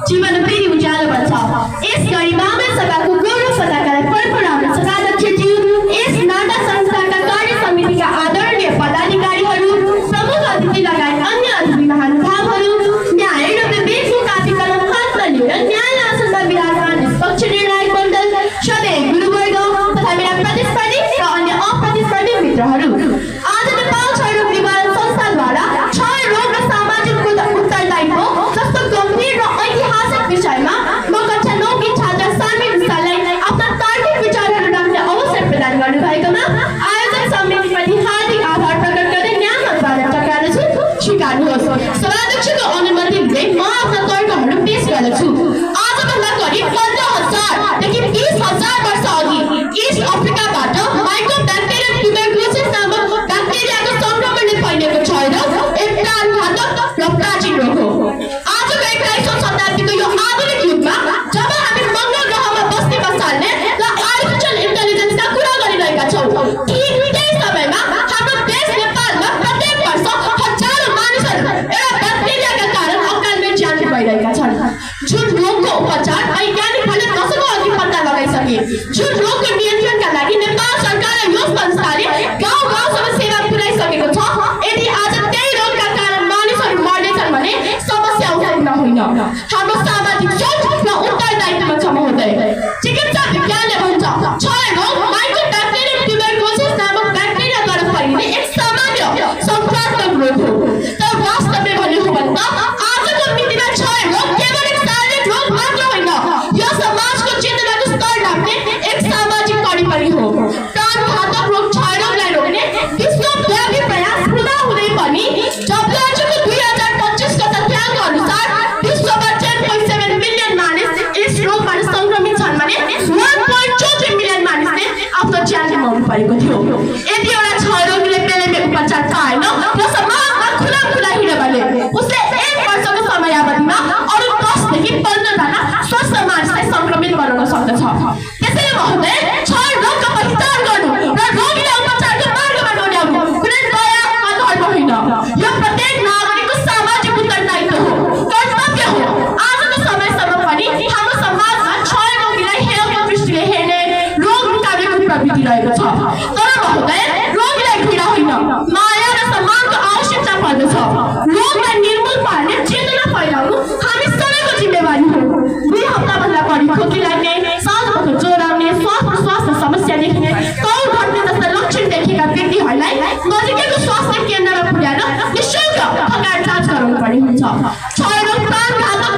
जीवन फेरि उज्यालो बन्छ यस गरिमामय सभाको गौरव पताकालाई फरफराउन सभाध्यक्षज्यू यस नाटक संस्थाका कार्य समितिका आदरणीय पदाधिकारीहरू प्रमुख अतिथि लगायत अन्य अतिथि महानुभावहरू न्याय र विवेकको कापी कलम हातमा लिएर न्याय आसनमा विराजमान निष्पक्ष निर्णायक मण्डल सबै गुरुवर्ग तथा मेरा प्रतिस्पर्धी र अन्य अप्रतिस्पर्धी मित्रहरू आज नेपाल क्षयरोग निवारण संस्थाद्वारा क्षय रोग र सामाजिक उत्तरदायित्व जस्तो गम्भीर र ऐतिहासिक विषयमा म कक्षा 9 की छात्र सामी विशाललाई आफ्ना तार्किक विचारहरू राख्ने अवसर प्रदान गर्नुभएकोमा आयोजक समितिप्रति हार्दिक आभार प्रकट गर्दै न्यायमतबाट टक्राउँदछु स्वीकार्नुहोस् सभाध्यक्षको अनुमति लिँदै म आफ्ना तर्कहरू पेश गर्दछु आजभन्दा करिब 15,000 देखि 20,000 वर्ष अघि इस्ट अफ्रिकाबाट माइकोब्याक्टेरियम ट्युबरक्लोसिस नामक ब्याक्टेरियाको संक्रमणले फैलिएको क्षय रोग एउटा घातक र प्राचीन रोग हो आजको 21औं शताब्दीको यो आधुनिक युगमा जब हामी मंगल ग्रहमा बस्ती बसाल्ने र आर्टिफिशियल इन्टेलिजेन्सका कुरा गरिरहेका छौं ती दुईटै समयमा हाम्रो देश नेपालमा प्रत्येक वर्ष हजारौं मानिसहरू एउटा ब्याक्टेरियाका कारण अकालमै ज्यान गुमाइरहेका छन् जुन रोगको उपचार वैज्ञानिकहरूले दशकौं अघि पत्ता लगाइसके जुन रोगको नियन्त्रणका लागि नेपाल सरकार र यो संस्थाले गाउँ-गाउँसम्म सेवा पुर्याइसकेको छ यदि आज त्यही रोगका कारण मानिसहरू मर्नेछन् भने समस्या उठाउन होइन हाम्रो सामाजिक